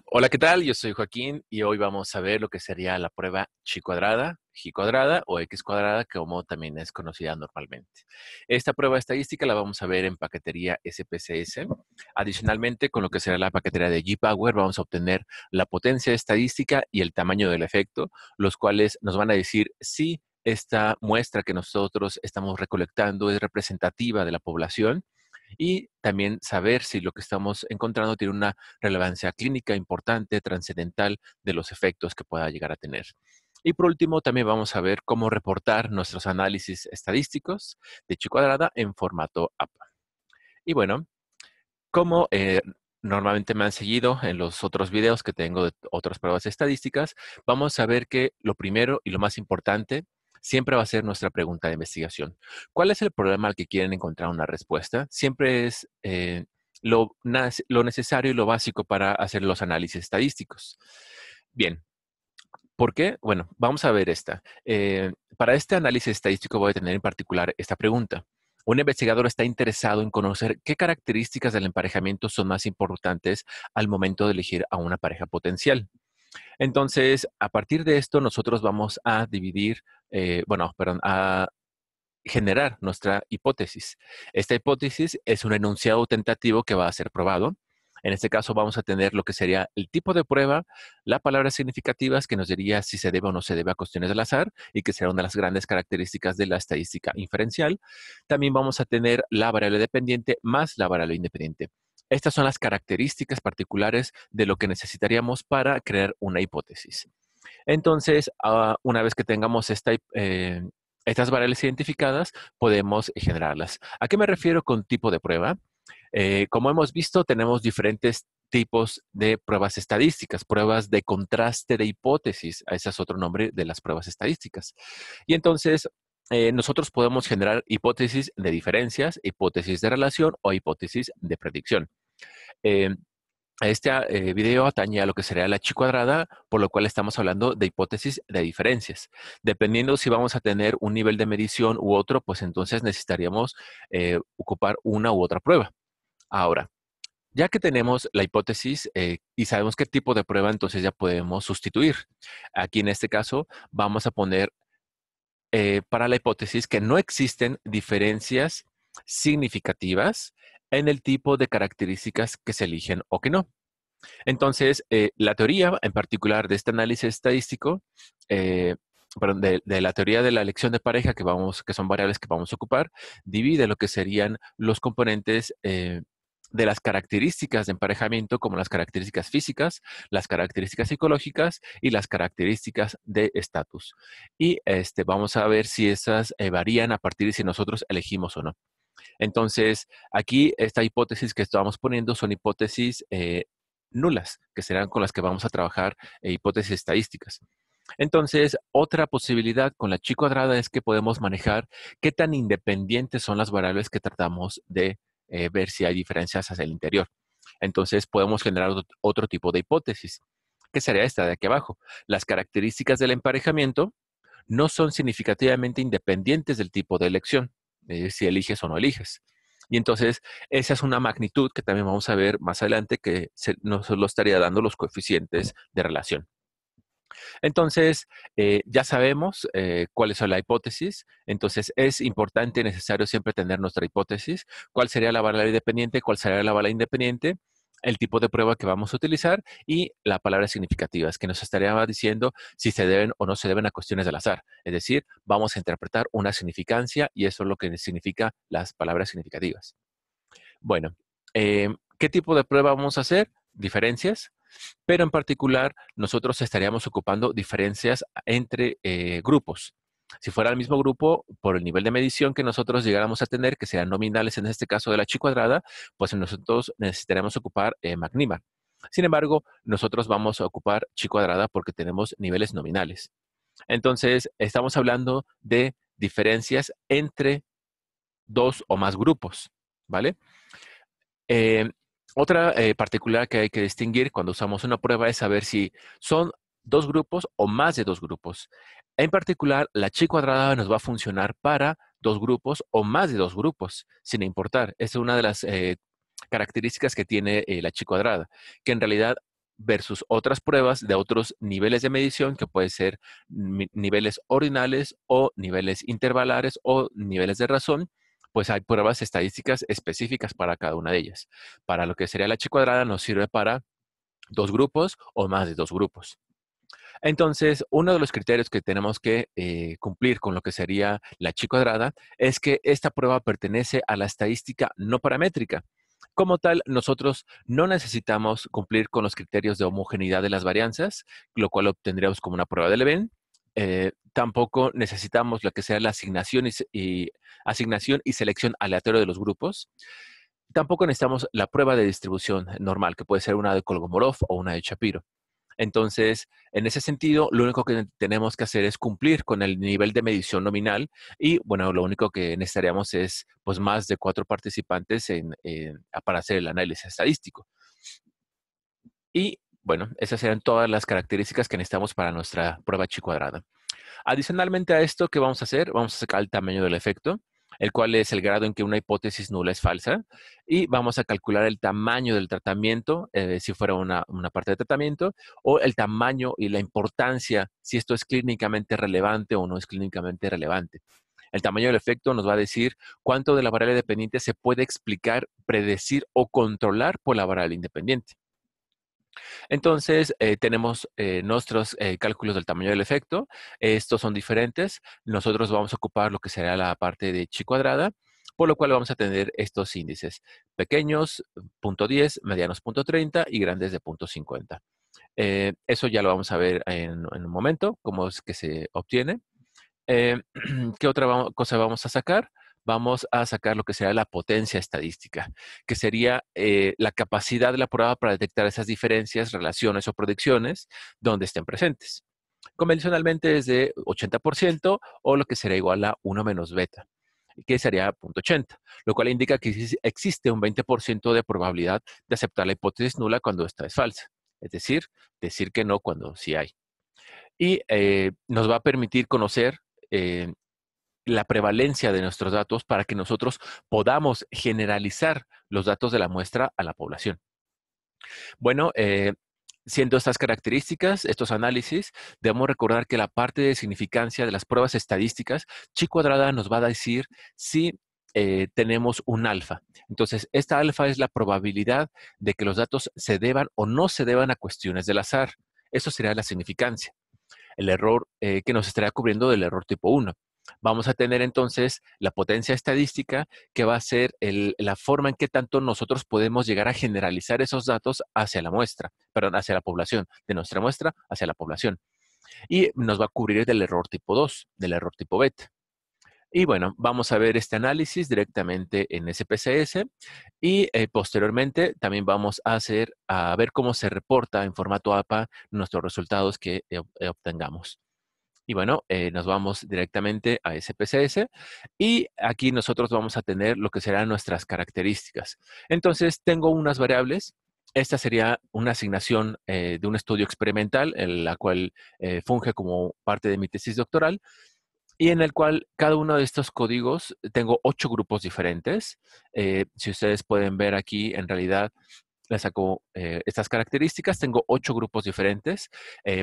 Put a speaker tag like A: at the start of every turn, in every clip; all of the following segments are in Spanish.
A: Hola, ¿qué tal? Yo soy Joaquín y hoy vamos a ver lo que sería la prueba chi cuadrada, ji cuadrada o x cuadrada, como también es conocida normalmente. Esta prueba estadística la vamos a ver en paquetería SPSS. Adicionalmente, con lo que será la paquetería de G-Power, vamos a obtener la potencia estadística y el tamaño del efecto, los cuales nos van a decir si esta muestra que nosotros estamos recolectando es representativa de la población y también saber si lo que estamos encontrando tiene una relevancia clínica importante, trascendental de los efectos que pueda llegar a tener. Y por último, también vamos a ver cómo reportar nuestros análisis estadísticos de chi cuadrada en formato APA. Y bueno, como normalmente me han seguido en los otros videos que tengo de otras pruebas estadísticas, vamos a ver que lo primero y lo más importante siempre va a ser nuestra pregunta de investigación. ¿Cuál es el problema al que quieren encontrar una respuesta? Siempre es lo necesario y lo básico para hacer los análisis estadísticos. Bien, ¿por qué? Bueno, vamos a ver esta. Para este análisis estadístico voy a tener en particular esta pregunta. Un investigador está interesado en conocer qué características del emparejamiento son más importantes al momento de elegir a una pareja potencial. Entonces, a partir de esto, nosotros vamos a a generar nuestra hipótesis. Esta hipótesis es un enunciado tentativo que va a ser probado. En este caso vamos a tener lo que sería el tipo de prueba, las palabras significativas que nos diría si se debe o no se debe a cuestiones del azar y que será una de las grandes características de la estadística inferencial. También vamos a tener la variable dependiente más la variable independiente. Estas son las características particulares de lo que necesitaríamos para crear una hipótesis. Entonces, una vez que tengamos estas variables identificadas, podemos generarlas. ¿A qué me refiero con tipo de prueba? Como hemos visto, tenemos diferentes tipos de pruebas estadísticas, pruebas de contraste de hipótesis. Ese es otro nombre de las pruebas estadísticas. Y entonces, nosotros podemos generar hipótesis de diferencias, hipótesis de relación o hipótesis de predicción. Eh, este video atañe a lo que sería la chi cuadrada, por lo cual estamos hablando de hipótesis de diferencias. Dependiendo si vamos a tener un nivel de medición u otro, pues entonces necesitaríamos ocupar una u otra prueba. Ahora, ya que tenemos la hipótesis y sabemos qué tipo de prueba, entonces ya podemos sustituir. Aquí en este caso vamos a poner para la hipótesis que no existen diferencias significativas en el tipo de características que se eligen o que no. Entonces, la teoría en particular de este análisis estadístico, eh, de la teoría de la elección de pareja que son variables que vamos a ocupar, divide lo que serían los componentes de las características de emparejamiento como las características físicas, las características psicológicas y las características de estatus. Y vamos a ver si esas varían a partir de si nosotros elegimos o no. Entonces, aquí esta hipótesis que estamos poniendo son hipótesis nulas, que serán con las que vamos a trabajar hipótesis estadísticas. Entonces, otra posibilidad con la chi cuadrada es que podemos manejar qué tan independientes son las variables que tratamos de ver si hay diferencias hacia el interior. Entonces, podemos generar otro tipo de hipótesis, que sería esta de aquí abajo. Las características del emparejamiento no son significativamente independientes del tipo de elección, si eliges o no eliges. Y entonces, esa es una magnitud que también vamos a ver más adelante que nos lo estaría dando los coeficientes de relación. Entonces, ya sabemos cuáles son la hipótesis. Entonces, es importante y necesario siempre tener nuestra hipótesis. ¿Cuál sería la variable dependiente? ¿Cuál sería la variable independiente? El tipo de prueba que vamos a utilizar y la palabra significativas, que nos estaría diciendo si se deben o no se deben a cuestiones del azar. Es decir, vamos a interpretar una significancia y eso es lo que significa las palabras significativas. Bueno, ¿qué tipo de prueba vamos a hacer? Diferencias, pero en particular nosotros estaríamos ocupando diferencias entre grupos. Si fuera el mismo grupo, por el nivel de medición que nosotros llegáramos a tener, que sean nominales en este caso de la chi cuadrada, pues nosotros necesitaremos ocupar magnímar. Sin embargo, nosotros vamos a ocupar chi cuadrada porque tenemos niveles nominales. Entonces, estamos hablando de diferencias entre dos o más grupos, ¿vale? Eh, otra particular que hay que distinguir cuando usamos una prueba es saber si son dos grupos o más de dos grupos. En particular, la chi cuadrada nos va a funcionar para dos grupos o más de dos grupos, sin importar. Esa es una de las características que tiene la chi cuadrada, que en realidad versus otras pruebas de otros niveles de medición que pueden ser niveles ordinales o niveles intervalares o niveles de razón, pues hay pruebas estadísticas específicas para cada una de ellas. Para lo que sería la H cuadrada nos sirve para 2 grupos o más de 2 grupos. Entonces, uno de los criterios que tenemos que cumplir con lo que sería la chi cuadrada es que esta prueba pertenece a la estadística no paramétrica. Como tal, nosotros no necesitamos cumplir con los criterios de homogeneidad de las varianzas, lo cual obtendríamos como una prueba de Leven. Tampoco necesitamos lo que sea la asignación y selección aleatoria de los grupos. Tampoco necesitamos la prueba de distribución normal, que puede ser una de Kolmogorov o una de Shapiro. Entonces, en ese sentido, lo único que tenemos que hacer es cumplir con el nivel de medición nominal y, bueno, lo único que necesitaríamos es, pues, más de 4 participantes para hacer el análisis estadístico. Y, bueno, esas serían todas las características que necesitamos para nuestra prueba chi cuadrada. Adicionalmente a esto, ¿qué vamos a hacer? Vamos a sacar el tamaño del efecto, el cual es el grado en que una hipótesis nula es falsa, y vamos a calcular el tamaño del tratamiento, si fuera una parte de tratamiento, o el tamaño y la importancia, si esto es clínicamente relevante o no es clínicamente relevante. El tamaño del efecto nos va a decir cuánto de la variable dependiente se puede explicar, predecir o controlar por la variable independiente. Entonces, tenemos nuestros cálculos del tamaño del efecto. Estos son diferentes. Nosotros vamos a ocupar lo que será la parte de chi cuadrada, por lo cual vamos a tener estos índices. Pequeños, 0.10, medianos, 0.30 y grandes de 0.50. Eso ya lo vamos a ver en un momento, cómo es que se obtiene. ¿Qué otra cosa vamos a sacar? Vamos a sacar lo que será la potencia estadística, que sería la capacidad de la prueba para detectar esas diferencias, relaciones o predicciones donde estén presentes. Convencionalmente es de 80% o lo que será igual a 1 menos beta, que sería 0.80, lo cual indica que existe un 20% de probabilidad de aceptar la hipótesis nula cuando esta es falsa. Es decir que no cuando sí hay. Y nos va a permitir conocer la prevalencia de nuestros datos para que nosotros podamos generalizar los datos de la muestra a la población. Bueno, siendo estas características, estos análisis, debemos recordar que la parte de significancia de las pruebas estadísticas, chi cuadrada nos va a decir si tenemos un alfa. Entonces, esta alfa es la probabilidad de que los datos se deban o no se deban a cuestiones del azar. Eso sería la significancia. El error que nos estaría cubriendo del error tipo 1. Vamos a tener entonces la potencia estadística, que va a ser la forma en que tanto nosotros podemos llegar a generalizar esos datos hacia la muestra, perdón, hacia la población, de nuestra muestra hacia la población. Y nos va a cubrir del error tipo 2, del error tipo beta. Y bueno, vamos a ver este análisis directamente en SPSS y posteriormente también vamos a ver cómo se reporta en formato APA nuestros resultados que obtengamos. Y bueno, nos vamos directamente a SPSS y aquí nosotros vamos a tener lo que serán nuestras características. Entonces, tengo unas variables. Esta sería una asignación de un estudio experimental, en la cual funge como parte de mi tesis doctoral y en el cual cada uno de estos códigos, tengo 8 grupos diferentes. Si ustedes pueden ver aquí, en realidad, le saco estas características. Tengo 8 grupos diferentes.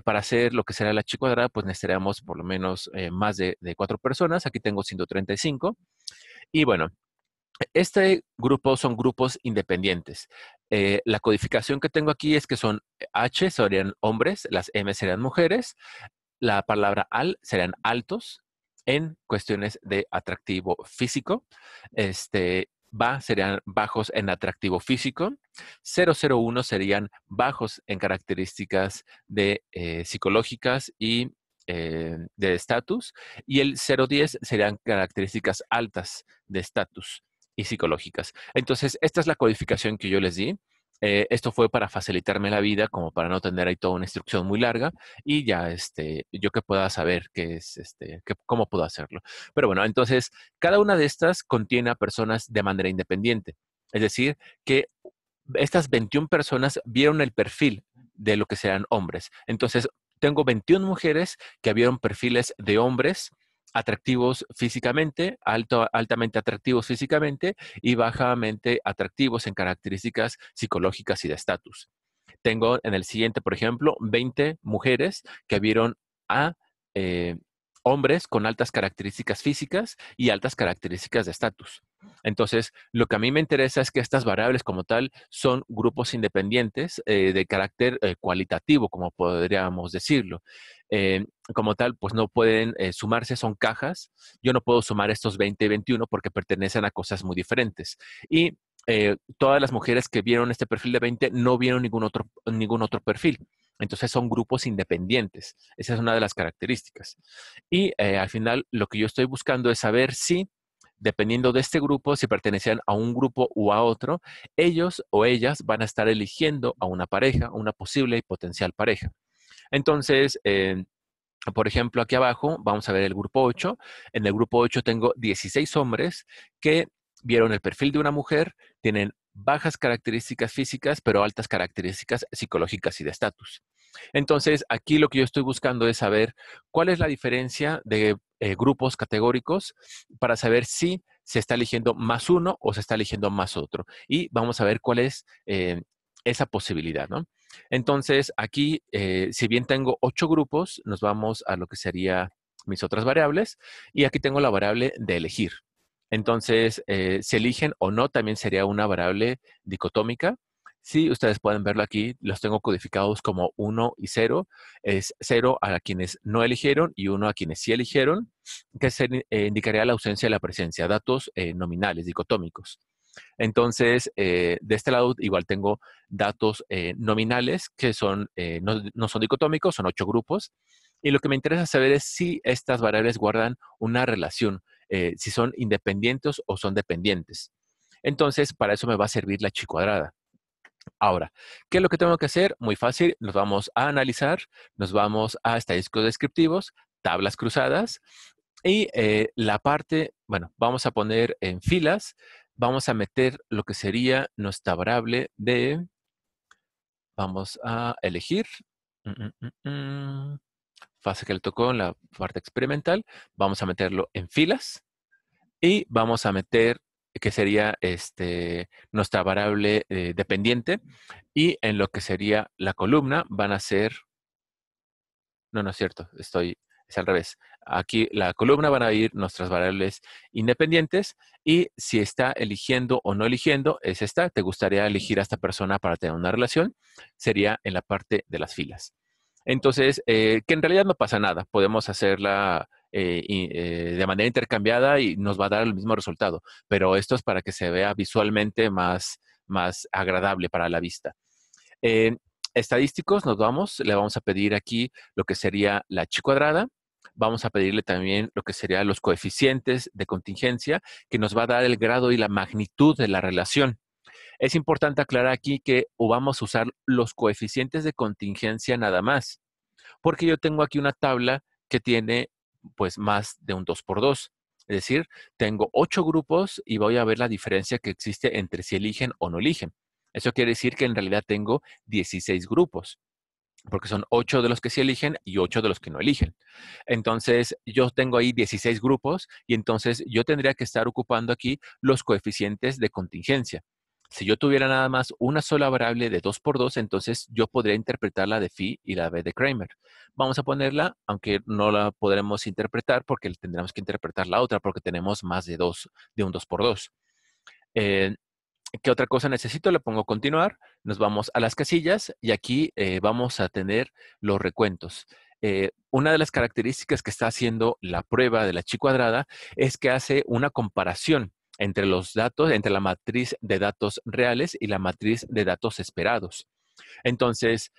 A: Para hacer lo que será la chi cuadrada, pues necesitaríamos por lo menos más de 4 personas. Aquí tengo 135. Y bueno, este grupo son grupos independientes. La codificación que tengo aquí es que son H serían hombres, las M serían mujeres, la palabra al serían altos en cuestiones de atractivo físico. BA serían bajos en atractivo físico. 001 serían bajos en características de psicológicas y de estatus. Y el 010 serían características altas de estatus y psicológicas. Entonces, esta es la codificación que yo les di. Esto fue para facilitarme la vida, como para no tener ahí toda una instrucción muy larga y ya yo que pueda saber cómo puedo hacerlo. Pero bueno, entonces cada una de estas contiene a personas de manera independiente. Es decir, que estas 21 personas vieron el perfil de lo que sean hombres. Entonces, tengo 21 mujeres que vieron perfiles de hombres atractivos físicamente, altamente atractivos físicamente y bajamente atractivos en características psicológicas y de estatus. tengo en el siguiente, por ejemplo, 20 mujeres que vieron a eh, hombres con altas características físicas y altas características de estatus. Entonces, lo que a mí me interesa es que estas variables como tal son grupos independientes de carácter cualitativo, como podríamos decirlo. Como tal, pues no pueden sumarse, son cajas. Yo no puedo sumar estos 20 y 21 porque pertenecen a cosas muy diferentes. Y todas las mujeres que vieron este perfil de 20 no vieron ningún otro perfil. Entonces son grupos independientes. Esa es una de las características. Y al final lo que yo estoy buscando es saber si, dependiendo de este grupo, si pertenecían a un grupo u a otro, ellos o ellas van a estar eligiendo a una pareja, una posible y potencial pareja. Entonces, por ejemplo, aquí abajo vamos a ver el grupo 8. En el grupo 8 tengo 16 hombres que vieron el perfil de una mujer, tienen bajas características físicas, pero altas características psicológicas y de estatus. Entonces, aquí lo que yo estoy buscando es saber cuál es la diferencia de grupos categóricos para saber si se está eligiendo más uno o se está eligiendo más otro. Y vamos a ver cuál es esa posibilidad, ¿no? Entonces, aquí, si bien tengo 8 grupos, nos vamos a lo que sería mis otras variables. Y aquí tengo la variable de elegir. Entonces, si eligen o no, también sería una variable dicotómica. Sí, ustedes pueden verlo aquí, los tengo codificados como 1 y 0. Es 0 a quienes no eligieron y 1 a quienes sí eligieron, que indicaría la ausencia de la presencia, datos nominales, dicotómicos. Entonces, de este lado igual tengo datos nominales que son, no son dicotómicos, son 8 grupos. Y lo que me interesa saber es si estas variables guardan una relación, si son independientes o son dependientes. Entonces, para eso me va a servir la chi cuadrada. Ahora, ¿qué es lo que tengo que hacer? Muy fácil, nos vamos a analizar, nos vamos a estadísticos descriptivos, tablas cruzadas y la parte, bueno, vamos a poner en filas, vamos a meter lo que sería nuestra variable de, vamos a elegir, fase que le tocó en la parte experimental, vamos a meterlo en filas y vamos a meter que sería nuestra variable dependiente y en lo que sería la columna van a ser, no, no es cierto, es al revés. Aquí la columna van a ir nuestras variables independientes y si está eligiendo o no eligiendo, es esta. ¿Te gustaría elegir a esta persona para tener una relación? Sería en la parte de las filas. Entonces, que en realidad no pasa nada. Podemos hacerla de manera intercambiada y nos va a dar el mismo resultado. Pero esto es para que se vea visualmente más agradable para la vista. En estadísticos le vamos a pedir aquí lo que sería la chi cuadrada. Vamos a pedirle también lo que serían los coeficientes de contingencia, que nos va a dar el grado y la magnitud de la relación. Es importante aclarar aquí que vamos a usar los coeficientes de contingencia nada más, porque yo tengo aquí una tabla que tiene pues más de un 2 por 2. Es decir, tengo 8 grupos y voy a ver la diferencia que existe entre si eligen o no eligen. Eso quiere decir que en realidad tengo 16 grupos, porque son 8 de los que sí eligen y 8 de los que no eligen. Entonces, yo tengo ahí 16 grupos y entonces yo tendría que estar ocupando aquí los coeficientes de contingencia. Si yo tuviera nada más una sola variable de 2 por 2, entonces yo podría interpretar la de phi y la b de Kramer. Vamos a ponerla, aunque no la podremos interpretar porque tendremos que interpretar la otra porque tenemos más de un 2 por 2. ¿Qué otra cosa necesito? Le pongo continuar, nos vamos a las casillas y aquí vamos a tener los recuentos. Una de las características que está haciendo la prueba de la chi cuadrada es que hace una comparación entre los datos, entre la matriz de datos reales y la matriz de datos esperados. Entonces,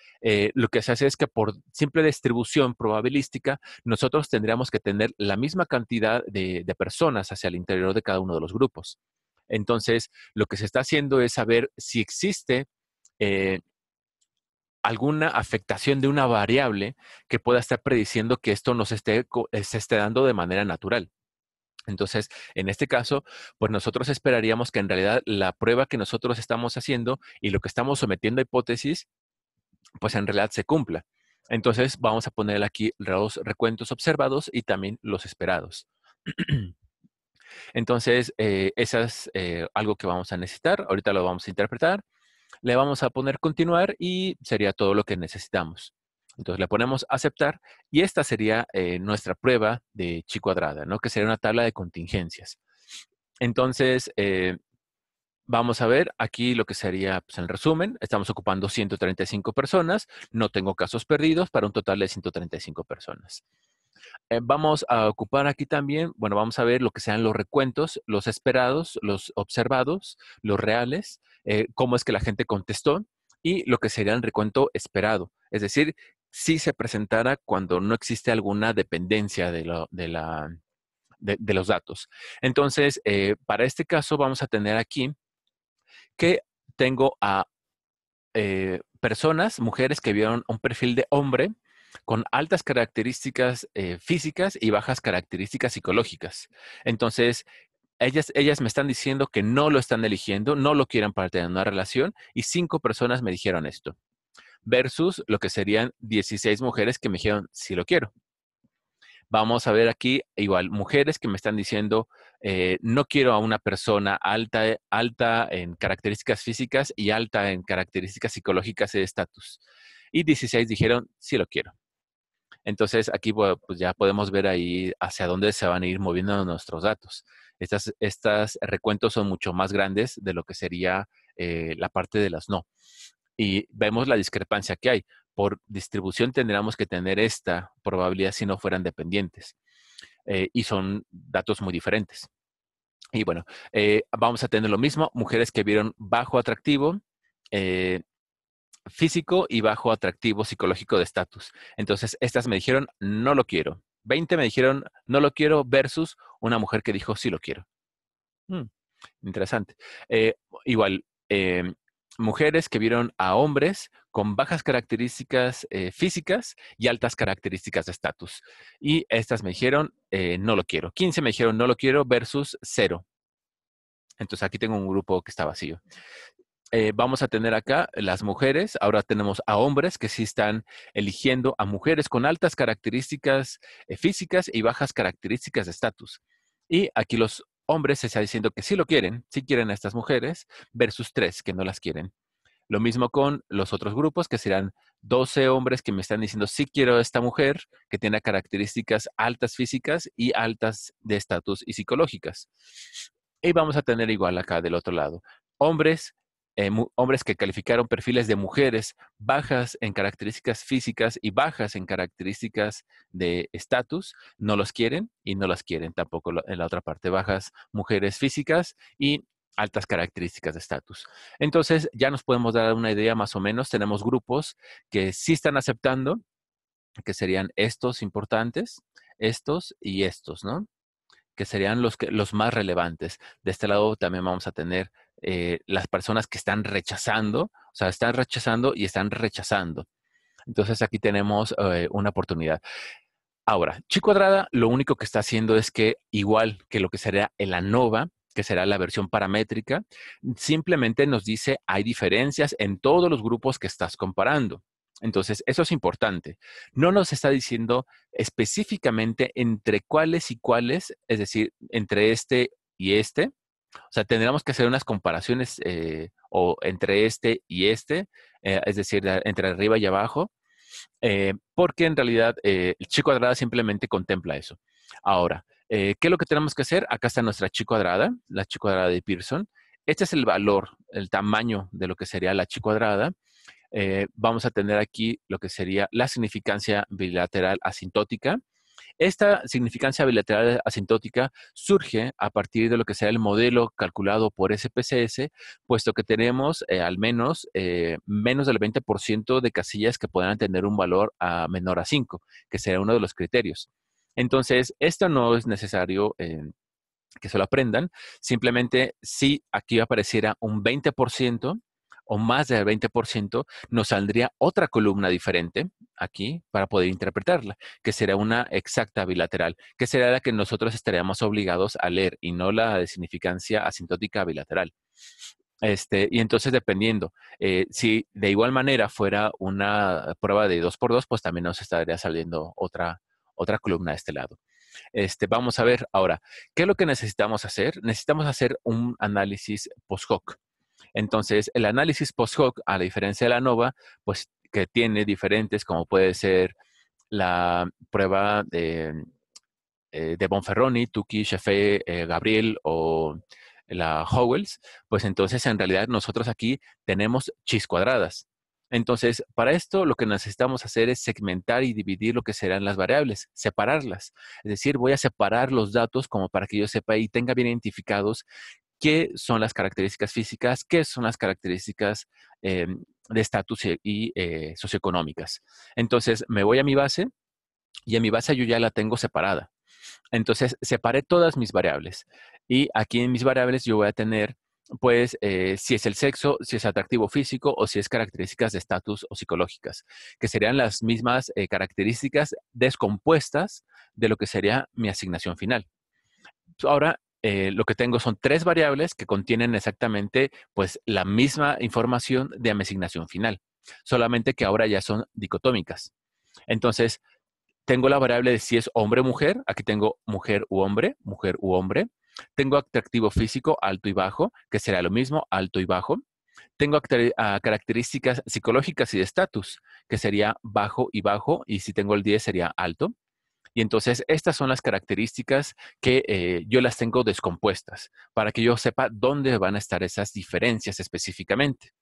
A: lo que se hace es que por simple distribución probabilística, nosotros tendríamos que tener la misma cantidad de personas hacia el interior de cada uno de los grupos. Entonces, lo que se está haciendo es saber si existe eh, alguna afectación de una variable que pueda estar prediciendo que esto se esté dando de manera natural. Entonces, en este caso, pues nosotros esperaríamos que en realidad la prueba que nosotros estamos haciendo y lo que estamos sometiendo a hipótesis, pues en realidad se cumpla. Entonces, vamos a poner aquí los recuentos observados y también los esperados. Entonces, eso es algo que vamos a necesitar. Ahorita lo vamos a interpretar. Le vamos a poner continuar y sería todo lo que necesitamos. Entonces le ponemos aceptar y esta sería nuestra prueba de chi cuadrada, ¿no? Que sería una tabla de contingencias. Entonces, vamos a ver aquí lo que sería, pues, en resumen, estamos ocupando 135 personas, no tengo casos perdidos para un total de 135 personas. Vamos a ocupar aquí también, bueno, vamos a ver lo que sean los recuentos, los esperados, los observados, los reales, cómo es que la gente contestó y lo que sería el recuento esperado. Es decir, si se presentara cuando no existe alguna dependencia de los datos. Entonces, para este caso vamos a tener aquí que tengo a personas, mujeres que vieron un perfil de hombre con altas características físicas y bajas características psicológicas. Entonces, ellas me están diciendo que no lo están eligiendo, no lo quieren para tener una relación, y 5 personas me dijeron esto, versus lo que serían 16 mujeres que me dijeron, sí lo quiero. Vamos a ver aquí, igual, mujeres que me están diciendo, no quiero a una persona alta en características físicas y alta en características psicológicas y de estatus. Y 16 dijeron, sí lo quiero. Entonces, aquí pues ya podemos ver ahí hacia dónde se van a ir moviendo nuestros datos. Estas recuentos son mucho más grandes de lo que sería la parte de las no. Y vemos la discrepancia que hay. Por distribución tendríamos que tener esta probabilidad si no fueran dependientes. Y son datos muy diferentes. Y bueno, vamos a tener lo mismo. Mujeres que vieron bajo atractivo físico y bajo atractivo psicológico de estatus. Entonces, estas me dijeron, no lo quiero. 20 me dijeron, no lo quiero, versus una mujer que dijo, sí lo quiero. Mm, interesante. Igual, mujeres que vieron a hombres con bajas características físicas y altas características de estatus. Y estas me dijeron, no lo quiero. 15 me dijeron, no lo quiero, versus 0. Entonces aquí tengo un grupo que está vacío. Vamos a tener acá las mujeres. Ahora tenemos a hombres que sí están eligiendo a mujeres con altas características físicas y bajas características de estatus. Y aquí los hombres se está diciendo que sí quieren a estas mujeres, versus 3 que no las quieren. Lo mismo con los otros grupos, que serán 12 hombres que me están diciendo sí quiero a esta mujer, que tiene características altas físicas y altas de estatus y psicológicas. Y vamos a tener igual acá del otro lado. Hombres, hombres que calificaron perfiles de mujeres bajas en características físicas y bajas en características de estatus, no los quieren y no las quieren tampoco en la otra parte. Bajas mujeres físicas y altas características de estatus. Entonces, ya nos podemos dar una idea más o menos. Tenemos grupos que sí están aceptando, que serían estos importantes, estos y estos, ¿no? Que serían los más relevantes. De este lado también vamos a tener las personas que están rechazando, o sea, están rechazando y están rechazando. Entonces aquí tenemos una oportunidad. Ahora, chi cuadrada lo único que está haciendo es que, igual que lo que sería el ANOVA, que será la versión paramétrica, simplemente nos dice hay diferencias en todos los grupos que estás comparando. Entonces, eso es importante. No nos está diciendo específicamente entre cuáles y cuáles, es decir, entre este y este. O sea, tendríamos que hacer unas comparaciones o entre este y este, es decir, entre arriba y abajo, porque en realidad el chi cuadrada simplemente contempla eso. Ahora, ¿qué es lo que tenemos que hacer? Acá está nuestra chi cuadrada, la chi cuadrada de Pearson. Este es el valor, el tamaño de lo que sería la chi cuadrada. Vamos a tener aquí lo que sería la significancia bilateral asintótica. Esta significancia bilateral asintótica surge a partir de lo que sea el modelo calculado por SPSS, puesto que tenemos al menos menos del 20% de casillas que podrán tener un valor menor a 5, que será uno de los criterios. Entonces, esto no es necesario que se lo aprendan. Simplemente si aquí apareciera un 20% o más del 20%, nos saldría otra columna diferente aquí para poder interpretarla, que será una exacta bilateral, que será la que nosotros estaríamos obligados a leer y no la de significancia asintótica bilateral. Y entonces, dependiendo, si de igual manera fuera una prueba de 2 por 2, pues también nos estaría saliendo otra columna de este lado. Vamos a ver ahora, ¿qué es lo que necesitamos hacer? Necesitamos hacer un análisis post hoc. Entonces, el análisis post-hoc, a la diferencia de la ANOVA, pues que tiene diferentes, como puede ser la prueba de Bonferroni, Tukey, Shefé, Gabriel o la Howells, pues entonces en realidad nosotros aquí tenemos chis cuadradas. Entonces, para esto lo que necesitamos hacer es segmentar y dividir lo que serán las variables, separarlas. Es decir, voy a separar los datos como para que yo sepa y tenga bien identificados qué son las características físicas, qué son las características de estatus y socioeconómicas. Entonces, me voy a mi base y en mi base yo ya la tengo separada. Entonces, separé todas mis variables. Y aquí en mis variables yo voy a tener, pues, si es el sexo, si es atractivo físico o si es características de estatus o psicológicas, que serían las mismas características descompuestas de lo que sería mi asignación final. Ahora, lo que tengo son 3 variables que contienen exactamente, pues, la misma información de mi asignación final, solamente que ahora ya son dicotómicas. Entonces, tengo la variable de si es hombre o mujer. Aquí tengo mujer u hombre, mujer u hombre. Tengo atractivo físico, alto y bajo, que será lo mismo, alto y bajo. Tengo características psicológicas y de estatus, que sería bajo y bajo, y si tengo el 10 sería alto. Y entonces estas son las características que yo las tengo descompuestas, para que yo sepa dónde van a estar esas diferencias específicamente.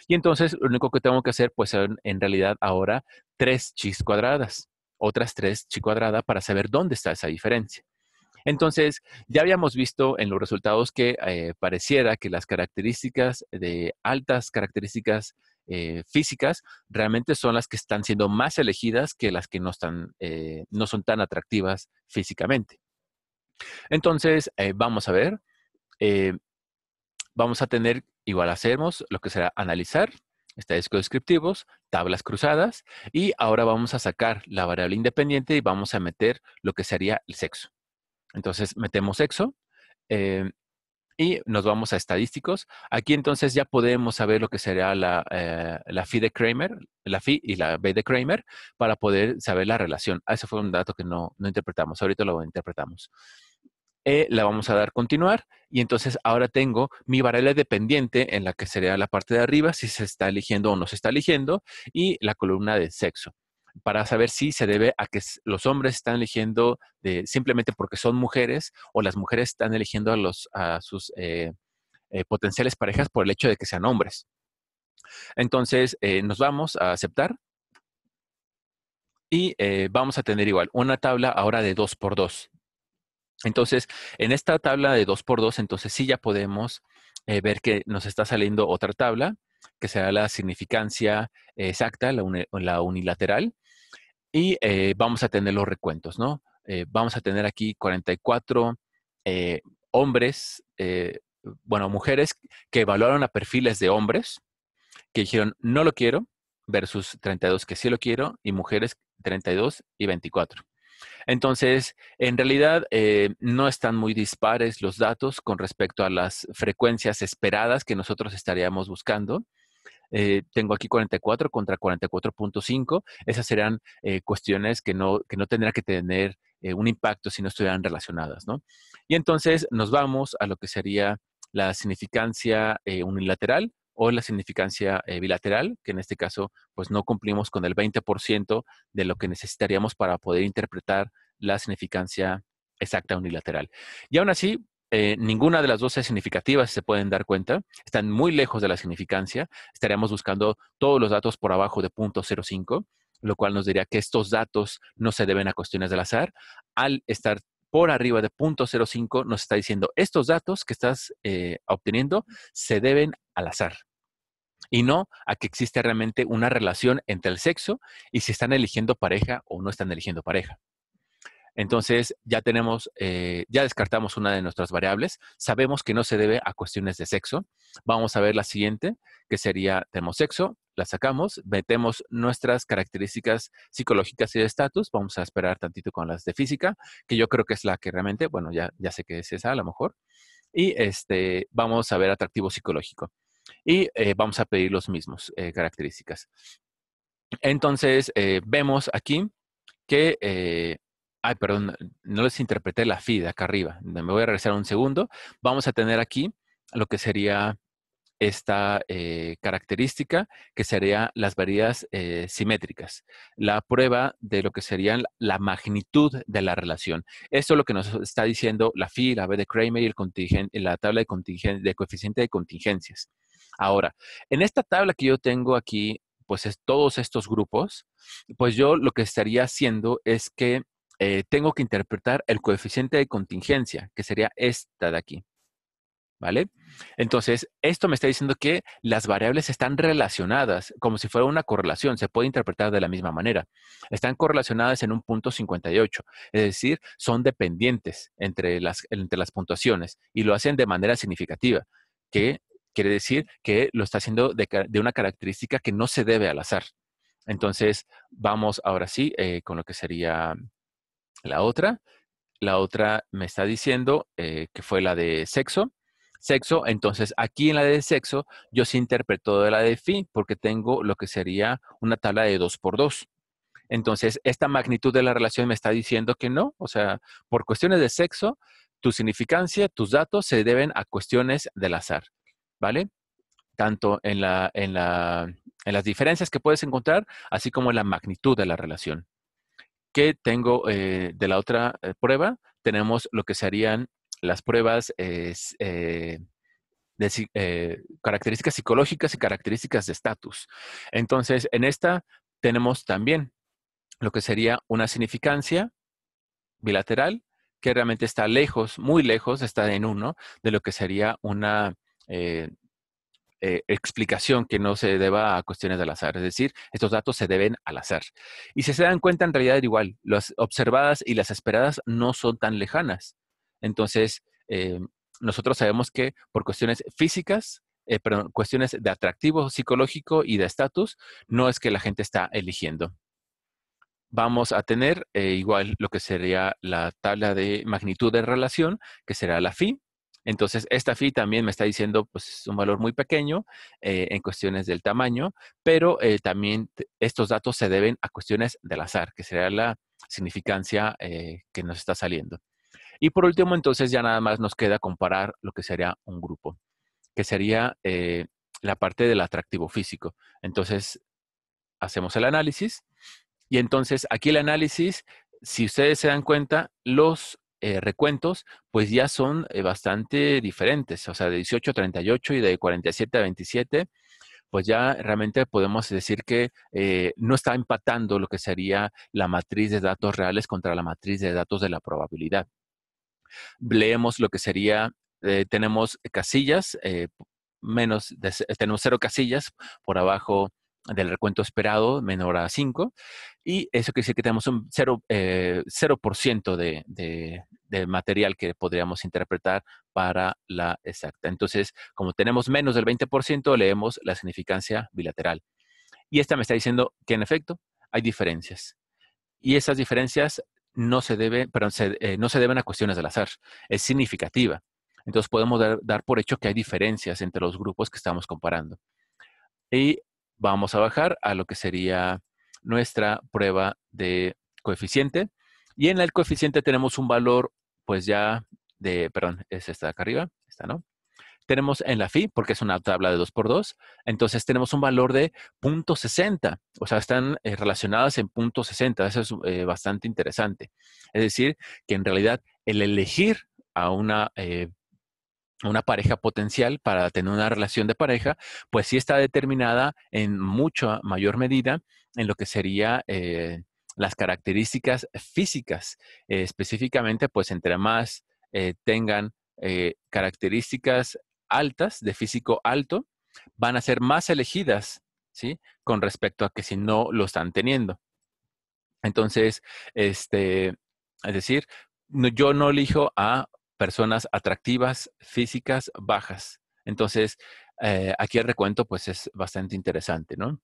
A: Y entonces lo único que tengo que hacer, pues son en realidad ahora 3 chis cuadradas, otras 3 chi cuadrada para saber dónde está esa diferencia. Entonces, ya habíamos visto en los resultados que pareciera que las características de altas características físicas realmente son las que están siendo más elegidas que las que no están, no son tan atractivas físicamente. Entonces, vamos a ver, eh, vamos a tener, igual hacemos lo que será analizar, estadísticos descriptivos, tablas cruzadas, y ahora vamos a sacar la variable independiente y vamos a meter lo que sería el sexo. Entonces, metemos sexo eh, y nos vamos a estadísticos. Aquí entonces ya podemos saber lo que será la phi de Kramer, la phi y la b de Kramer, para poder saber la relación. Ese fue un dato que no interpretamos. Ahorita lo interpretamos. La vamos a dar continuar y entonces ahora tengo mi variable dependiente en la que sería la parte de arriba, si se está eligiendo o no se está eligiendo, y la columna de sexo, para saber si se debe a que los hombres están eligiendo simplemente porque son mujeres o las mujeres están eligiendo a sus potenciales parejas por el hecho de que sean hombres. Entonces, nos vamos a aceptar y vamos a tener igual una tabla ahora de 2 por 2. Entonces, en esta tabla de 2 por 2, entonces sí ya podemos ver que nos está saliendo otra tabla, que será la significancia exacta, la unilateral, y vamos a tener los recuentos, ¿no? Vamos a tener aquí 44 hombres, bueno, mujeres que evaluaron a perfiles de hombres, que dijeron no lo quiero, versus 32 que sí lo quiero, y mujeres 32 y 24. Entonces, en realidad, no están muy dispares los datos con respecto a las frecuencias esperadas que nosotros estaríamos buscando. Tengo aquí 44 contra 44.5. Esas serán cuestiones que no tendrán que tener un impacto si no estuvieran relacionadas, ¿no? Y entonces nos vamos a lo que sería la significancia unilateral o la significancia bilateral, que en este caso, pues no cumplimos con el 20% de lo que necesitaríamos para poder interpretar la significancia exacta unilateral. Y aún así, ninguna de las dos es significativa, si se pueden dar cuenta. Están muy lejos de la significancia. Estaríamos buscando todos los datos por abajo de 0.05, lo cual nos diría que estos datos no se deben a cuestiones del azar. Al estar por arriba de 0.05, nos está diciendo estos datos que estás obteniendo se deben al azar y no a que existe realmente una relación entre el sexo y si están eligiendo pareja o no están eligiendo pareja. Entonces, ya tenemos, ya descartamos una de nuestras variables. Sabemos que no se debe a cuestiones de sexo. Vamos a ver la siguiente, que sería, tenemos sexo, la sacamos, metemos nuestras características psicológicas y de estatus. Vamos a esperar tantito con las de física, que yo creo que es la que realmente, bueno, ya sé que es esa a lo mejor. Y vamos a ver atractivo psicológico. Y vamos a pedir los mismos características. Entonces, vemos aquí que, ay, perdón, no les interpreté la phi de acá arriba. Me voy a regresar un segundo. Vamos a tener aquí lo que sería esta característica que sería las variedades simétricas, la prueba de lo que sería la magnitud de la relación. Esto es lo que nos está diciendo la phi, la b de Kramer y la tabla de coeficiente de contingencias. Ahora, en esta tabla que yo tengo aquí, pues es todos estos grupos, pues yo lo que estaría haciendo es que tengo que interpretar el coeficiente de contingencia, que sería esta de aquí. ¿Vale? Entonces, esto me está diciendo que las variables están relacionadas, como si fuera una correlación, se puede interpretar de la misma manera. Están correlacionadas en un punto 58, es decir, son dependientes entre las puntuaciones y lo hacen de manera significativa, que quiere decir que lo está haciendo de una característica que no se debe al azar. Entonces, vamos ahora sí con lo que sería la otra. La otra me está diciendo que fue la de sexo. Sexo, entonces aquí en la de sexo yo sí interpreto de la de phi porque tengo lo que sería una tabla de 2 por 2. Entonces, esta magnitud de la relación me está diciendo que no. O sea, por cuestiones de sexo, tu significancia, tus datos se deben a cuestiones del azar. ¿Vale? Tanto en las diferencias que puedes encontrar, así como en la magnitud de la relación. ¿Qué tengo de la otra prueba? Tenemos lo que serían las pruebas de características psicológicas y características de estatus. Entonces, en esta tenemos también lo que sería una significancia bilateral, que realmente está lejos, muy lejos, está en uno, de lo que sería una eh, explicación que no se deba a cuestiones del azar. Es decir, estos datos se deben al azar. Y si se dan cuenta, en realidad igual, las observadas y las esperadas no son tan lejanas. Entonces, nosotros sabemos que por cuestiones físicas, perdón, cuestiones de atractivo psicológico y de estatus, no es que la gente está eligiendo. Vamos a tener igual lo que sería la tabla de magnitud de relación, que será la phi. Entonces, esta phi también me está diciendo pues, un valor muy pequeño en cuestiones del tamaño, pero también estos datos se deben a cuestiones del azar, que será la significancia que nos está saliendo. Y por último, entonces ya nada más nos queda comparar lo que sería un grupo, que sería la parte del atractivo físico. Entonces, hacemos el análisis. Y entonces aquí el análisis, si ustedes se dan cuenta, los recuentos pues ya son bastante diferentes, o sea, de 18 a 38 y de 47 a 27, pues ya realmente podemos decir que no está empatando lo que sería la matriz de datos reales contra la matriz de datos de la probabilidad. Leemos lo que sería, tenemos casillas, tenemos 0 casillas por abajo del recuento esperado menor a 5, y eso quiere decir que tenemos un 0% de material que podríamos interpretar para la exacta. Entonces, como tenemos menos del 20%, leemos la significancia bilateral. Y esta me está diciendo que en efecto hay diferencias. Y esas diferencias no se deben a cuestiones del azar, es significativa. Entonces podemos dar por hecho que hay diferencias entre los grupos que estamos comparando. Y vamos a bajar a lo que sería nuestra prueba de coeficiente. Y en el coeficiente tenemos un valor, pues ya es esta de acá arriba, esta, ¿no? Tenemos en la phi, porque es una tabla de 2 por 2, entonces tenemos un valor de 0.60, o sea, están relacionadas en 0.60, eso es bastante interesante. Es decir, que en realidad el elegir a una pareja potencial para tener una relación de pareja, pues sí está determinada en mucha mayor medida en lo que sería las características físicas. Específicamente, pues entre más tengan características altas, de físico alto, van a ser más elegidas, ¿sí? Con respecto a que si no lo están teniendo. Entonces, es decir, yo no elijo a personas atractivas, físicas, bajas. Entonces, aquí el recuento pues es bastante interesante, ¿no?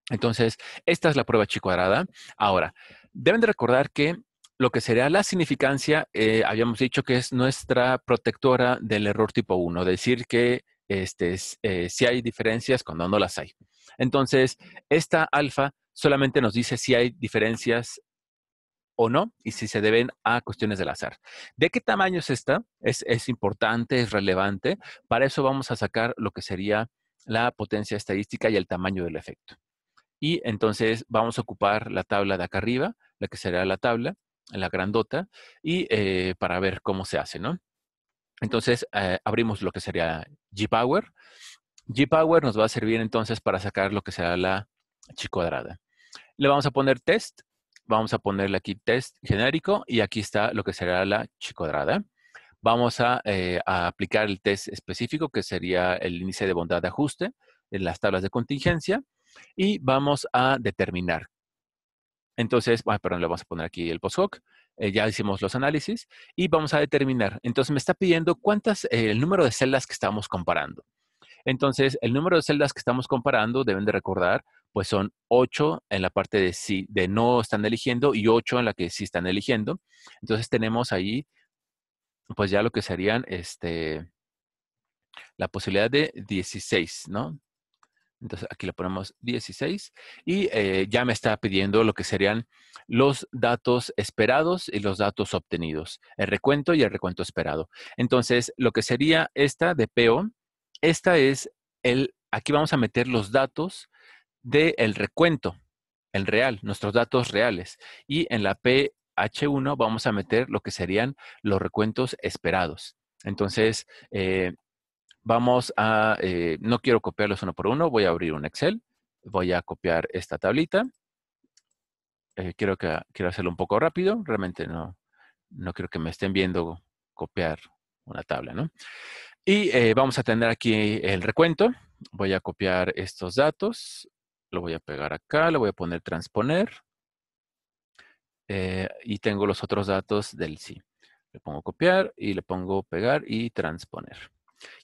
A: Entonces, esta es la prueba chi cuadrada. Ahora, deben de recordar que lo que sería la significancia, habíamos dicho que es nuestra protectora del error tipo 1, decir que si hay diferencias cuando no las hay. Entonces, esta alfa solamente nos dice si hay diferencias o no, y si se deben a cuestiones del azar. ¿De qué tamaño es esta? Es importante, es relevante. Para eso vamos a sacar lo que sería la potencia estadística y el tamaño del efecto. Y entonces vamos a ocupar la tabla de acá arriba, la que será la tabla, la grandota, y para ver cómo se hace, ¿no? Entonces, abrimos lo que sería Gpower. Gpower nos va a servir entonces para sacar lo que será la chi cuadrada. Le vamos a poner test. Vamos a ponerle aquí test genérico y aquí está lo que será la chi cuadrada. Vamos a aplicar el test específico, que sería el índice de bondad de ajuste en las tablas de contingencia. Y vamos a determinar. Entonces, perdón, le vamos a poner aquí el post-hoc. Ya hicimos los análisis y vamos a determinar. Entonces, me está pidiendo el número de celdas que estamos comparando. Entonces, el número de celdas que estamos comparando, deben de recordar, pues son 8 en la parte de sí, de no están eligiendo y 8 en la que sí están eligiendo. Entonces, tenemos ahí, pues ya lo que serían, la posibilidad de 16, ¿no? Entonces, aquí le ponemos 16 y ya me está pidiendo lo que serían los datos esperados y los datos obtenidos, el recuento y el recuento esperado. Entonces, lo que sería esta de PO, esta es aquí vamos a meter los datos del recuento, el real, nuestros datos reales. Y en la PH1 vamos a meter lo que serían los recuentos esperados. Entonces, no quiero copiarlos uno por uno, voy a abrir un Excel, voy a copiar esta tablita. Quiero hacerlo un poco rápido, realmente no quiero que me estén viendo copiar una tabla, ¿no? Y vamos a tener aquí el recuento. Voy a copiar estos datos, lo voy a pegar acá, lo voy a poner transponer. Y tengo los otros datos del sí. Le pongo copiar y le pongo pegar y transponer.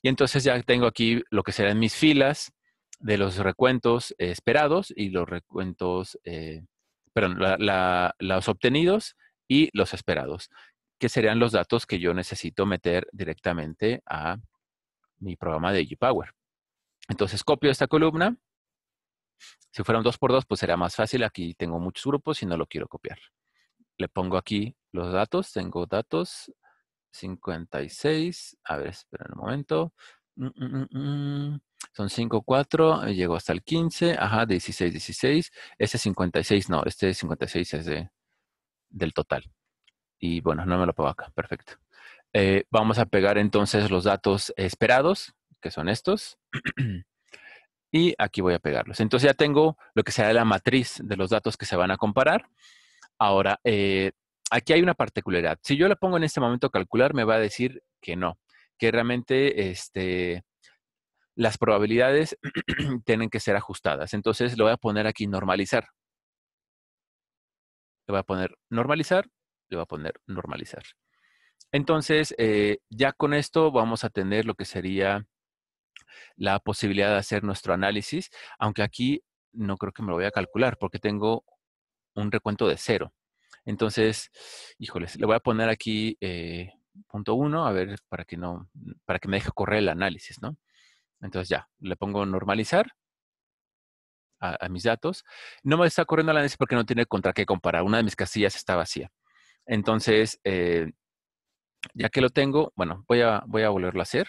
A: Y entonces ya tengo aquí lo que serán mis filas de los recuentos esperados y los recuentos, perdón, los obtenidos y los esperados, que serían los datos que yo necesito meter directamente a mi programa de Gpower. Entonces copio esta columna. Si fuera un 2x2, pues sería más fácil. Aquí tengo muchos grupos y no lo quiero copiar. Le pongo aquí los datos. Tengo datos 56. A ver, espera un momento. Son 5, 4. Llego hasta el 15. Ajá, 16, 16. Este 56, no. Este 56 es del total. Y bueno, no me lo pongo acá. Perfecto. Vamos a pegar entonces los datos esperados, que son estos. Y aquí voy a pegarlos. Entonces ya tengo lo que será la matriz de los datos que se van a comparar. Ahora, aquí hay una particularidad. Si yo le pongo en este momento calcular, me va a decir que no, que realmente las probabilidades tienen que ser ajustadas. Entonces, le voy a poner aquí normalizar. Le voy a poner normalizar, le voy a poner normalizar. Entonces, ya con esto vamos a tener lo que sería la posibilidad de hacer nuestro análisis, aunque aquí no creo que me lo voy a calcular porque tengo un recuento de 0. Entonces, híjoles, le voy a poner aquí punto 1, a ver, para que me deje correr el análisis, ¿no? Entonces ya, le pongo normalizar a mis datos. No me está corriendo el análisis porque no tiene contra qué comparar. Una de mis casillas está vacía. Entonces, ya que lo tengo, bueno, voy a volverlo a hacer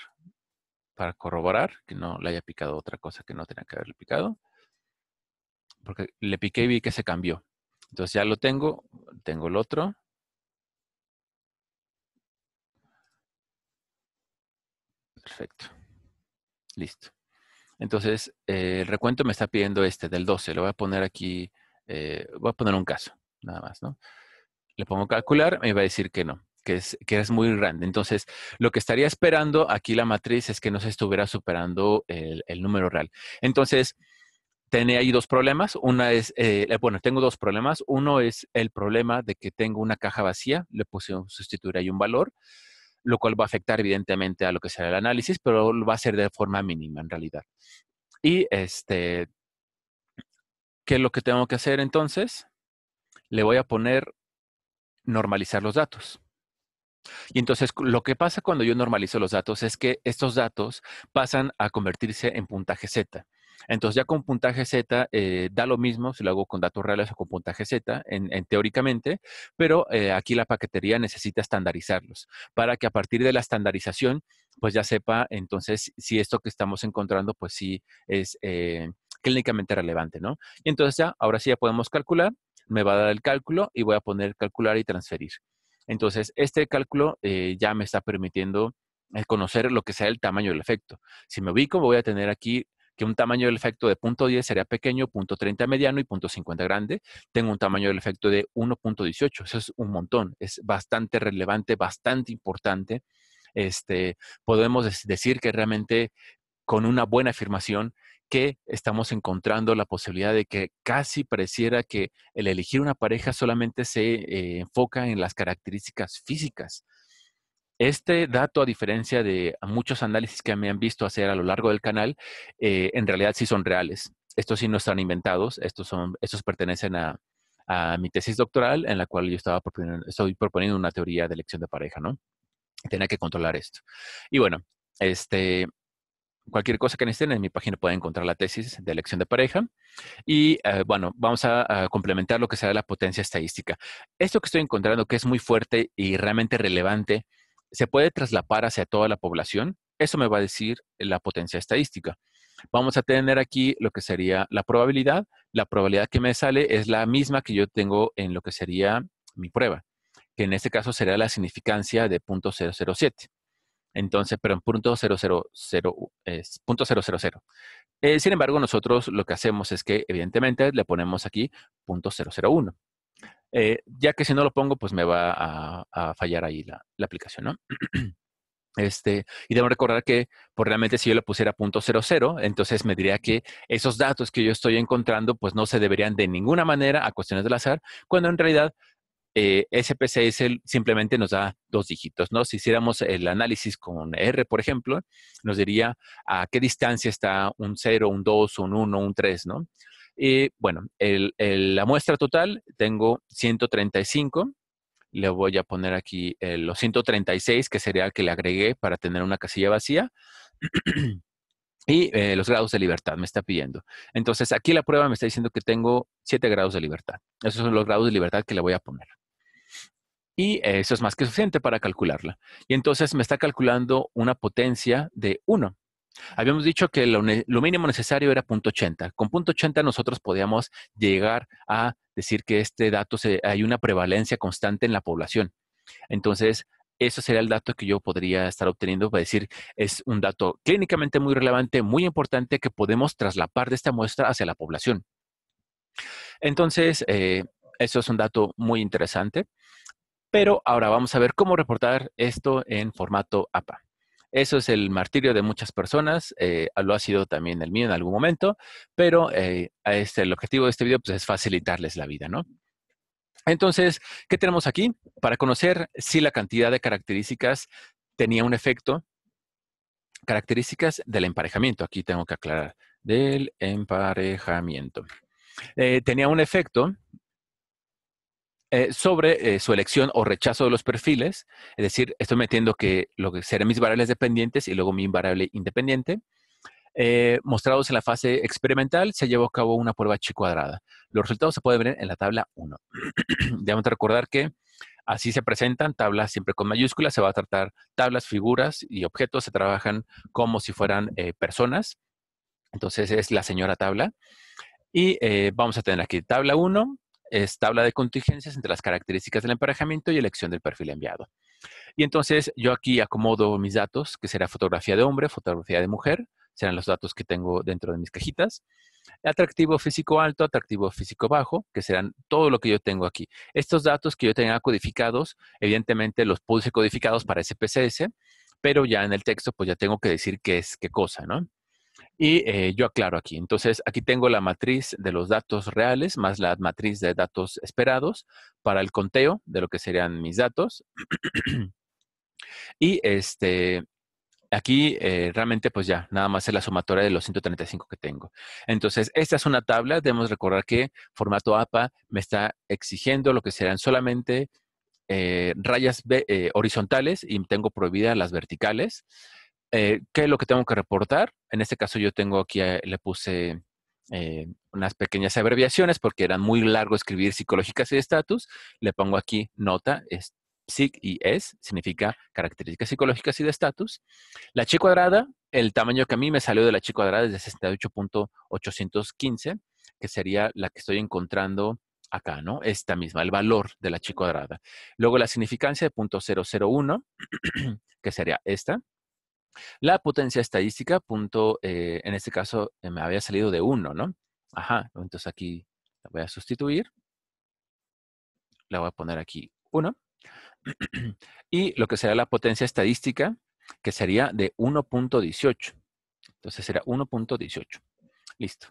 A: para corroborar que no le haya picado otra cosa que no tenía que haberle picado. Porque le piqué y vi que se cambió. Entonces ya lo tengo el otro. Perfecto. Listo. Entonces, el recuento me está pidiendo del 12. Le voy a poner aquí, voy a poner un caso, nada más, ¿no? Le pongo calcular, me va a decir que no, que es muy grande. Entonces, lo que estaría esperando aquí la matriz es que no se estuviera superando el número real. Entonces, tenía ahí dos problemas. Tengo dos problemas. Uno es el problema de que tengo una caja vacía. Le puse sustituir ahí un valor, lo cual va a afectar evidentemente a lo que será el análisis, pero va a ser de forma mínima en realidad. Y ¿qué es lo que tengo que hacer entonces? Le voy a poner normalizar los datos. Y entonces lo que pasa cuando yo normalizo los datos es que estos datos pasan a convertirse en puntaje Z. Entonces ya con puntaje Z da lo mismo si lo hago con datos reales o con puntaje Z, teóricamente, pero aquí la paquetería necesita estandarizarlos para que a partir de la estandarización, pues ya sepa entonces si esto que estamos encontrando, pues sí es clínicamente relevante, ¿no? Y entonces ya, ahora sí ya podemos calcular, me va a dar el cálculo y voy a poner calcular y transferir. Entonces, este cálculo ya me está permitiendo conocer lo que sea el tamaño del efecto. Si me ubico, voy a tener aquí que un tamaño del efecto de 0.10 sería pequeño, 0.30 mediano y 0.50 grande. Tengo un tamaño del efecto de 1.18. Eso es un montón. Es bastante relevante, bastante importante. Podemos decir que realmente con una buena afirmación que estamos encontrando la posibilidad de que casi pareciera que el elegir una pareja solamente se enfoca en las características físicas. Este dato, a diferencia de muchos análisis que me han visto hacer a lo largo del canal, en realidad sí son reales. Estos sí no están inventados, estos pertenecen a mi tesis doctoral en la cual yo estoy proponiendo una teoría de elección de pareja, ¿no? Tenía que controlar esto. Y bueno, cualquier cosa que necesiten, en mi página pueden encontrar la tesis de elección de pareja. Y bueno, vamos a complementar lo que sea la potencia estadística. Esto que estoy encontrando que es muy fuerte y realmente relevante, ¿se puede traslapar hacia toda la población? Eso me va a decir la potencia estadística. Vamos a tener aquí lo que sería la probabilidad. La probabilidad que me sale es la misma que yo tengo en lo que sería mi prueba, que en este caso sería la significancia de 0.007. Entonces, pero en .000. Sin embargo, nosotros lo que hacemos es que, evidentemente, le ponemos aquí .001. Ya que si no lo pongo, pues me va a fallar ahí la aplicación, ¿no? Y debo recordar que, pues realmente si yo le pusiera .00, entonces me diría que esos datos que yo estoy encontrando, pues no se deberían de ninguna manera a cuestiones del azar, cuando en realidad SPSS simplemente nos da dos dígitos, ¿no? Si hiciéramos el análisis con R, por ejemplo, nos diría a qué distancia está un 0, un 2, un 1, un 3, ¿no? Y bueno, la muestra total tengo 135. Le voy a poner aquí los 136, que sería el que le agregué para tener una casilla vacía. Y los grados de libertad me está pidiendo. Entonces, aquí la prueba me está diciendo que tengo 7 grados de libertad. Esos son los grados de libertad que le voy a poner. Y eso es más que suficiente para calcularla. Y entonces me está calculando una potencia de 1. Habíamos dicho que lo mínimo necesario era 0.80. Con 0.80 nosotros podíamos llegar a decir que este dato hay una prevalencia constante en la población. Entonces, eso sería el dato que yo podría estar obteniendo para decir, es un dato clínicamente muy relevante, muy importante que podemos traslapar de esta muestra hacia la población. Entonces, eso es un dato muy interesante. Pero ahora vamos a ver cómo reportar esto en formato APA. Eso es el martirio de muchas personas, lo ha sido también el mío en algún momento, pero el objetivo de este video pues, es facilitarles la vida, ¿no? Entonces, ¿qué tenemos aquí? Para conocer si la cantidad de características tenía un efecto, características del emparejamiento, aquí tengo que aclarar, del emparejamiento. Tenía un efecto sobre su elección o rechazo de los perfiles, es decir, estoy metiendo que lo que serán mis variables dependientes y luego mi variable independiente. Mostrados en la fase experimental, se llevó a cabo una prueba chi cuadrada. Los resultados se pueden ver en la tabla 1. Debemos recordar que así se presentan tablas siempre con mayúsculas, se va a tratar tablas, figuras y objetos, se trabajan como si fueran personas. Entonces es la señora tabla. Y vamos a tener aquí tabla 1, es tabla de contingencias entre las características del emparejamiento y elección del perfil enviado. Y entonces yo aquí acomodo mis datos, que será fotografía de hombre, fotografía de mujer, serán los datos que tengo dentro de mis cajitas. Atractivo físico alto, atractivo físico bajo, que serán todo lo que yo tengo aquí. Estos datos que yo tenga codificados, evidentemente los puse codificados para SPSS, pero ya en el texto pues ya tengo que decir qué es qué cosa, ¿no? Y yo aclaro aquí. Entonces, aquí tengo la matriz de los datos reales más la matriz de datos esperados para el conteo de lo que serían mis datos. Y aquí realmente pues ya, nada más es la sumatoria de los 135 que tengo. Entonces, esta es una tabla. Debemos recordar que formato APA me está exigiendo lo que serán solamente rayas horizontales y tengo prohibidas las verticales. ¿Qué es lo que tengo que reportar? En este caso yo tengo aquí, le puse unas pequeñas abreviaciones porque era muy largo escribir psicológicas y de estatus. Le pongo aquí nota, es SIC y ES, significa características psicológicas y de estatus. La chi cuadrada, el tamaño que a mí me salió de la chi cuadrada es de 68.815, que sería la que estoy encontrando acá, ¿no? Esta misma, el valor de la chi cuadrada. Luego la significancia de .001, que sería esta. La potencia estadística, en este caso, me había salido de 1, ¿no? Ajá, entonces aquí la voy a sustituir. La voy a poner aquí 1. Y lo que será la potencia estadística, que sería de 1.18. Entonces será 1.18. Listo.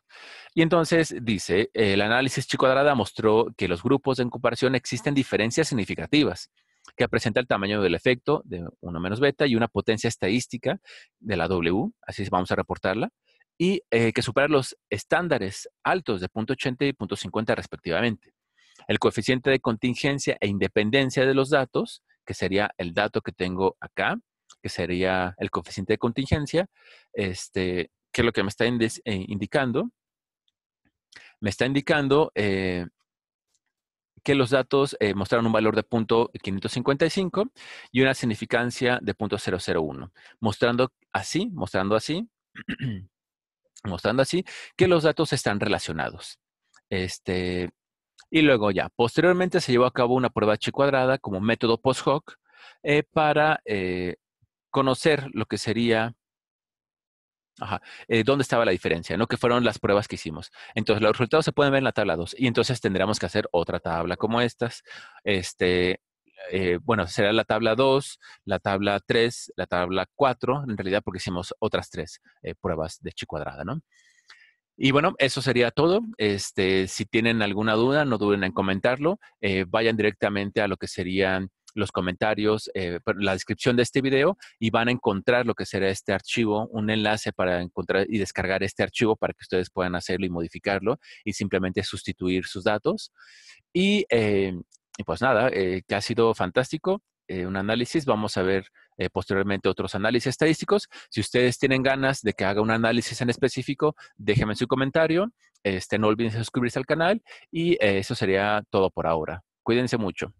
A: Y entonces dice, el análisis chi cuadrada mostró que los grupos en comparación existen diferencias significativas que presenta el tamaño del efecto de 1 menos beta y una potencia estadística de la W, así vamos a reportarla, y que supera los estándares altos de 0.80 y 0.50 respectivamente. El coeficiente de contingencia e independencia de los datos, que sería el dato que tengo acá, que sería el coeficiente de contingencia, que es lo que me está indicando. Me está indicando que los datos mostraron un valor de 0.555 y una significancia de 0.001, mostrando así, mostrando así que los datos están relacionados. Y luego ya, posteriormente se llevó a cabo una prueba chi cuadrada como método post hoc para conocer lo que sería, dónde estaba la diferencia, ¿no? Que fueron las pruebas que hicimos. Entonces, los resultados se pueden ver en la tabla 2 y entonces tendríamos que hacer otra tabla como estas. Bueno, será la tabla 2, la tabla 3, la tabla 4, en realidad porque hicimos otras 3 pruebas de chi cuadrada, ¿no? Y bueno, eso sería todo. Si tienen alguna duda, no duden en comentarlo. Vayan directamente a lo que serían los comentarios, la descripción de este video y van a encontrar lo que será este archivo, un enlace para encontrar y descargar este archivo para que ustedes puedan hacerlo y modificarlo y simplemente sustituir sus datos. Y pues nada, que ha sido fantástico. Un análisis. Vamos a ver posteriormente otros análisis estadísticos. Si ustedes tienen ganas de que haga un análisis en específico, déjenme su comentario. No olviden suscribirse al canal y eso sería todo por ahora. Cuídense mucho.